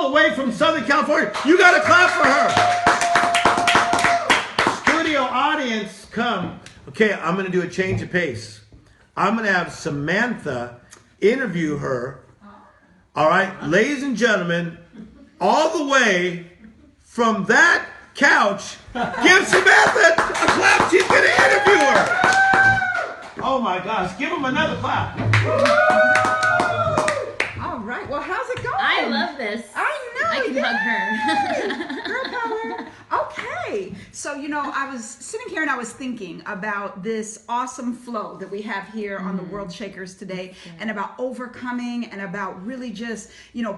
all the way from Southern California. You got to clap for her. Studio audience, come. Okay, I'm going to do a change of pace. I'm going to have Samantha interview her. All right, ladies and gentlemen, all the way from that couch, give Samantha a clap. She's going to interview her. Oh my gosh, give him another clap. All right, well, how's it going? I love this. I know. I can hug her. Girl power. Okay, so I was sitting here and I was thinking about this awesome flow that we have here on the World Shakers today, and about overcoming, and about really just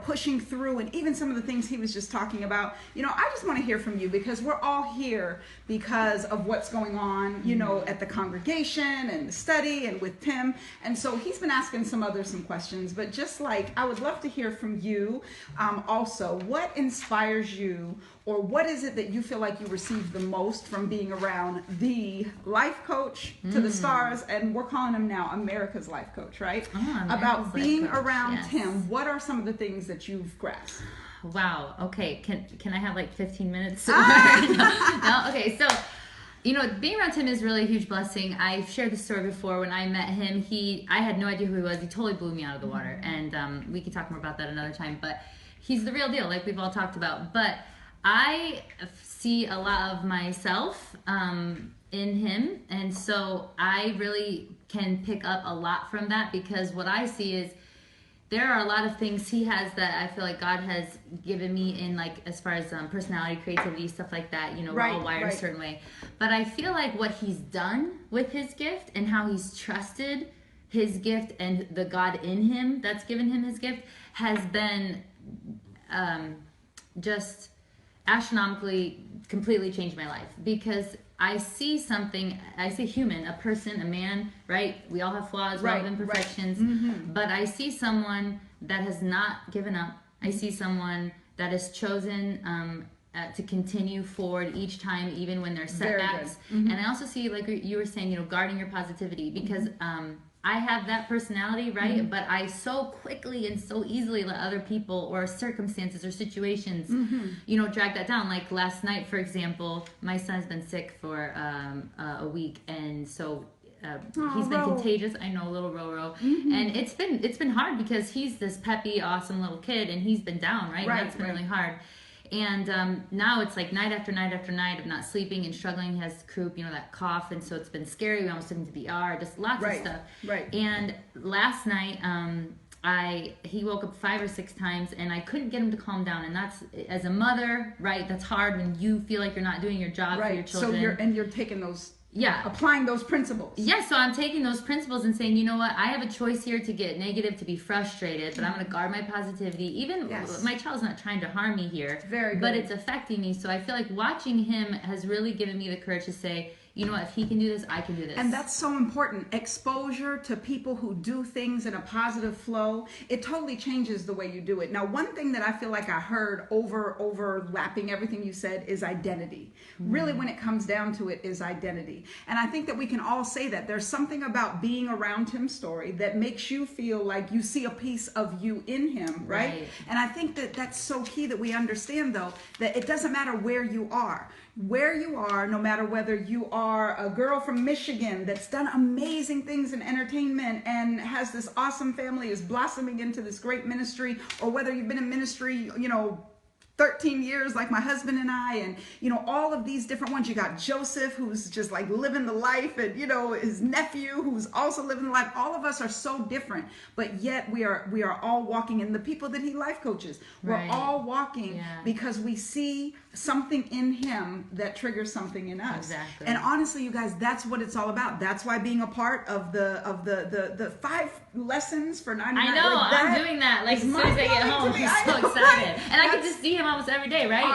pushing through, and even some of the things he was just talking about. I just want to hear from you, because we're all here because of what's going on at the congregation and the study and with Tim. And so he's been asking some questions, but just I would love to hear from you also. What inspires you, or what is it that you feel like you receive the most from being around the life coach to the stars, and we're calling him now America's life coach, right? About being around him, what are some of the things that you've grasped? Wow. Okay. Can I have 15 minutes? No? Okay. So, being around Tim is really a huge blessing. I've shared this story before. When I met him, I had no idea who he was. He totally blew me out of the water. And we can talk more about that another time. But he's the real deal, like we've all talked about. But I see a lot of myself in him. And so I really can pick up a lot from that, because what I see is there are a lot of things he has that I feel like God has given me in as far as personality, creativity, stuff like that. We're all wired a certain way. But I feel like what he's done with his gift, and how he's trusted his gift and the God in him that's given him his gift, has been just astronomically completely changed my life. Because I see something, I see human, a person, a man, right? We all have flaws, we all have imperfections. But I see someone that has not given up. I see someone that has chosen to continue forward each time, even when there's setbacks. And I also see, like you were saying, guarding your positivity, because I have that personality, right? But I so quickly and so easily let other people or circumstances or situations, drag that down. Like last night, for example, my son's been sick for a week, and so he's been contagious. I know, little Roro, and it's been hard, because he's this peppy, awesome little kid, and he's been down, right? And that's been really hard. And now it's night after night after night of not sleeping and struggling. He has croup, that cough, and so it's been scary. We almost took him to the ER, just lots of stuff. And last night, he woke up 5 or 6 times, and I couldn't get him to calm down. And that's, as a mother, right? That's hard when you feel like you're not doing your job for your children. So you're taking those. Applying those principles. So I'm taking those principles and saying, you know what, I have a choice here to get negative, to be frustrated, but I'm going to guard my positivity. Even my child's not trying to harm me here, but it's affecting me. So I feel like watching him has really given me the courage to say, you know what, if he can do this, I can do this. And that's so important. Exposure to people who do things in a positive flow, it totally changes the way you do it. Now, one thing that I feel like I heard overlapping everything you said is identity. Really, when it comes down to it, is identity. And I think that we can all say that. There's something about being around Tim's story that makes you feel like you see a piece of you in him, right? And I think that that's so key, that we understand, though, that it doesn't matter where you are. No matter whether you are a girl from Michigan that's done amazing things in entertainment and has this awesome family, is blossoming into this great ministry, or whether you've been in ministry, 13 years like my husband and I, and all of these different ones. You got Joseph, who's just living the life, and his nephew, who's also living the life. All of us are so different, but yet we are all walking. And the people that he life coaches, we're all walking because we see something in him that triggers something in us. And honestly, you guys, that's what it's all about. That's why being a part of the 5 lessons for 99. I know, I'm doing that. As soon as I get home, I'm so excited, and I can just see him almost every day, right?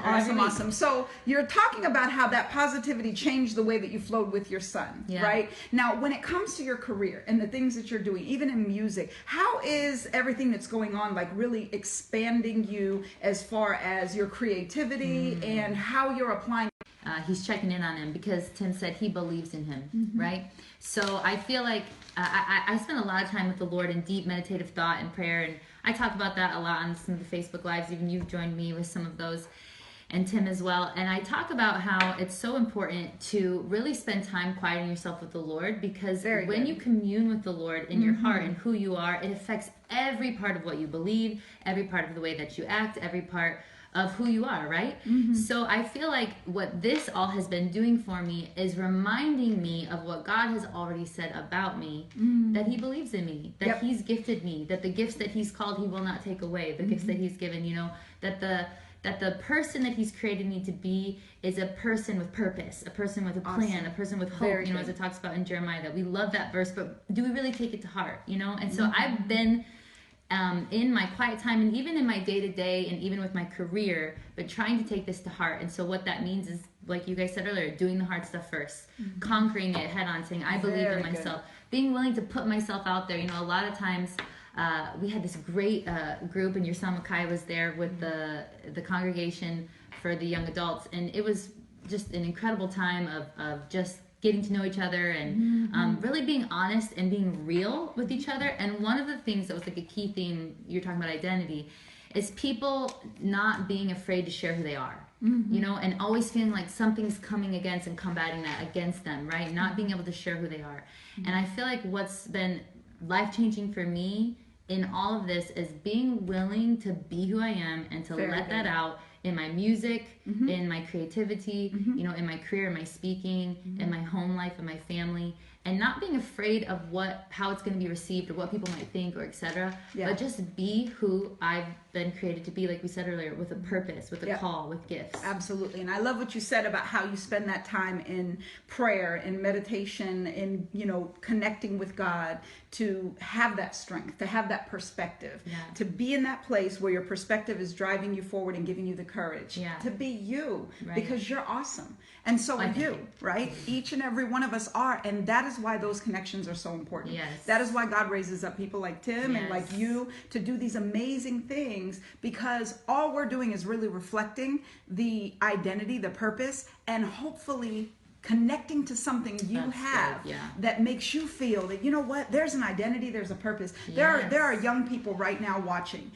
Awesome. So you're talking about how that positivity changed the way that you flowed with your son, right? Now, when it comes to your career and the things that you're doing, even in music, how is everything that's going on really expanding you as far as your creativity and how you're applying? he's checking in on him because Tim said he believes in him, right? So I feel like I spend a lot of time with the Lord in deep meditative thought and prayer, and I talk about that a lot on some of the Facebook Lives. Even you've joined me with some of those, and Tim as well. And I talk about how it's so important to really spend time quieting yourself with the Lord, because when you commune with the Lord in your heart and who you are, it affects every part of what you believe, every part of the way that you act, every part of who you are, right? So I feel like what this all has been doing for me is reminding me of what God has already said about me, that he believes in me, that he's gifted me, that the gifts that he's called he will not take away, the gifts that he's given, you know, that the person that he's created me to be is a person with purpose, a person with a plan, a person with hope, you know, as it talks about in Jeremiah, that we love that verse, but do we really take it to heart, you know? And so I've been in my quiet time, and even in my day-to-day, and even with my career, but trying to take this to heart. And so what that means is, like you guys said earlier, doing the hard stuff first, conquering it head on, saying I believe in myself, being willing to put myself out there. You know, a lot of times we had this great group, and your son Makai was there with the congregation for the young adults, and it was just an incredible time of just getting to know each other and really being honest and being real with each other. And one of the things that was like a key theme, you're talking about identity, is people not being afraid to share who they are, you know, and always feeling like something's coming against and combating that against them, right? Not being able to share who they are. And I feel like what's been life-changing for me in all of this is being willing to be who I am and to let that out in my music, in my creativity, you know, in my career, in my speaking, in my home life, in my family, and not being afraid of how it's going to be received or what people might think or etc. But just be who I've been created to be, like we said earlier, with a purpose, with a call, with gifts. Absolutely. And I love what you said about how you spend that time in prayer, in meditation, in, you know, connecting with God, to have that strength, to have that perspective, to be in that place where your perspective is driving you forward and giving you the courage to be you, because you're awesome. And so are you, right? Each and every one of us are. And that is why those connections are so important. That is why God raises up people like Tim and like you to do these amazing things, because all we're doing is really reflecting the identity, the purpose, and hopefully connecting to something you have that makes you feel that, you know what, there's an identity, there's a purpose. There are young people right now watching,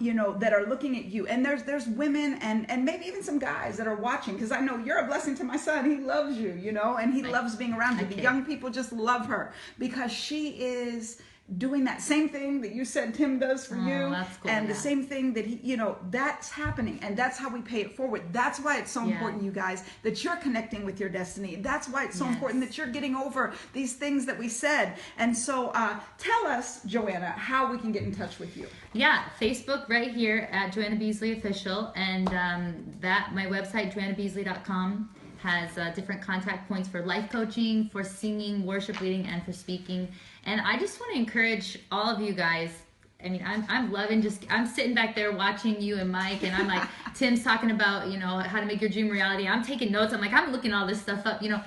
you know, that are looking at you, and there's women and maybe even some guys that are watching, because I know you're a blessing to my son. He loves you, you know, and he loves being around you. The young people just love her because she is doing that same thing that you said Tim does for you, that's cool, and the same thing that he, you know, that's happening, and that's how we pay it forward. That's why it's so important, you guys, that you're connecting with your destiny. That's why it's so important that you're getting over these things that we said. And so tell us, Joanna, how we can get in touch with you. Facebook right here at Joanna Beasley Official, and that my website joannabeasley.com has different contact points for life coaching, for singing, worship leading, and for speaking. And I just want to encourage all of you guys. I mean, I'm loving I'm sitting back there watching you and Mike, and I'm like, Tim's talking about, you know, how to make your dream reality. I'm taking notes. I'm like, I'm looking all this stuff up, you know.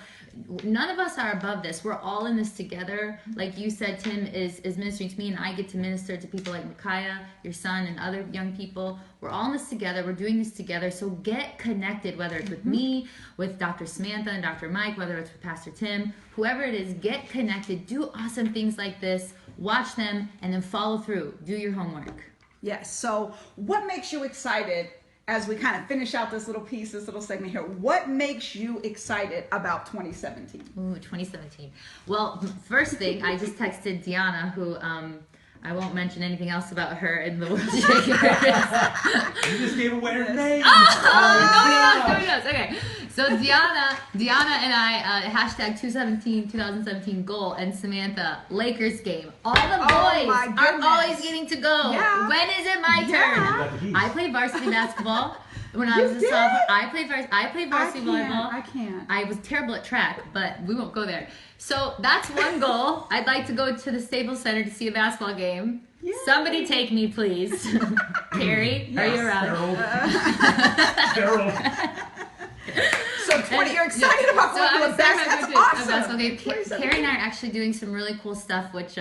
None of us are above this. We're all in this together. Like you said, Tim is ministering to me, and I get to minister to people like Micaiah, your son, and other young people. We're all in this together. We're doing this together. So get connected, whether it's with me, with Dr. Samantha and Dr. Mike, whether it's with Pastor Tim, whoever it is, get connected. Do awesome things like this. Watch them, and then follow through. Do your homework. Yes. So what makes you excited as we kind of finish out this little piece, this little segment here? What makes you excited about 2017? Ooh, 2017. Well, first thing, I just texted Deanna, who I won't mention anything else about her in the world. You just gave away her name. Nobody knows. Okay. So Deanna and I, hashtag 2017 goal, and Samantha, Lakers game. All the boys are always getting to go. Yeah. When is it my turn? I played varsity basketball. When I was a sophomore, I played varsity volleyball. I can't. I was terrible at track, but we won't go there. So that's one goal. I'd like to go to the Staples Center to see a basketball game. Yay. Somebody take me, please. Carrie, are you around? Carol. So So 20, you're excited about going to a best. That's awesome. Okay, Carrie and I are actually doing some really cool stuff, which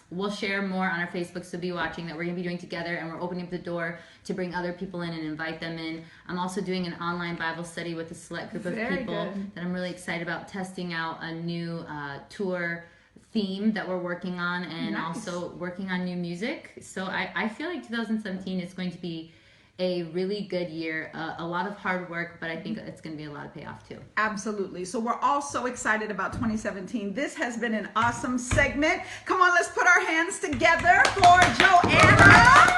we'll share more on our Facebook, so be watching, that we're going to be doing together, and we're opening up the door to bring other people in and invite them in. I'm also doing an online Bible study with a select group of people that I'm really excited about, testing out a new tour theme that we're working on, and also working on new music. So I feel like 2017 is going to be a really good year, a lot of hard work, but I think it's going to be a lot of payoff too. Absolutely. So we're all so excited about 2017. This has been an awesome segment. Come on, let's put our hands together for Joanna.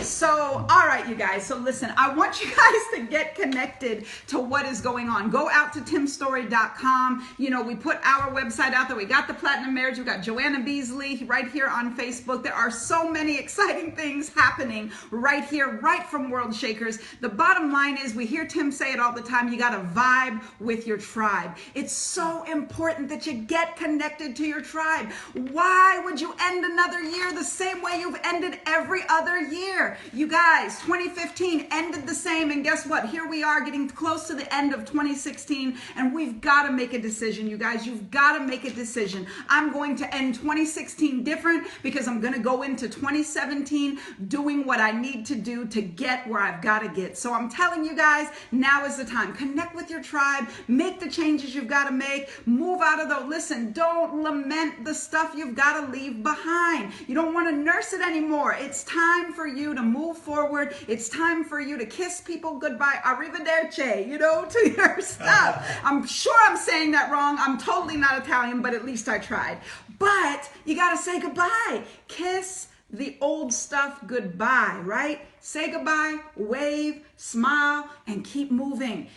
So, all right, you guys. So listen, I want you guys to get connected to what is going on. Go out to timstorey.com. You know, we put our website out there. We got the Platinum Marriage. We got Joanna Beasley right here on Facebook. There are so many exciting things happening right here, right from World Shakers. The bottom line is, we hear Tim say it all the time, you got to vibe with your tribe. It's so important that you get connected to your tribe. Why would you end another year the same way you've ended every other year? You guys, 2015 ended the same, and guess what? Here we are getting close to the end of 2016, and we've got to make a decision, you guys. You've got to make a decision. I'm going to end 2016 different, because I'm going to go into 2017 doing what I need to do to get where I've got to get. So I'm telling you guys, now is the time. Connect with your tribe. Make the changes you've got to make. Move out of the, listen, don't lament the stuff you've got to leave behind. You don't want to nurse it anymore. It's time for you to move forward. It's time for you to kiss people goodbye, arrivederci, you know, to your stuff. I'm sure I'm saying that wrong. I'm totally not Italian, but at least I tried. But you got to say goodbye. Kiss the old stuff goodbye, right? Say goodbye, wave, smile, and keep moving.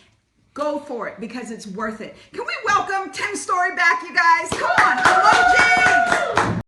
Go for it, because it's worth it. Can we welcome Tim Storey back, you guys? Come on, emojis!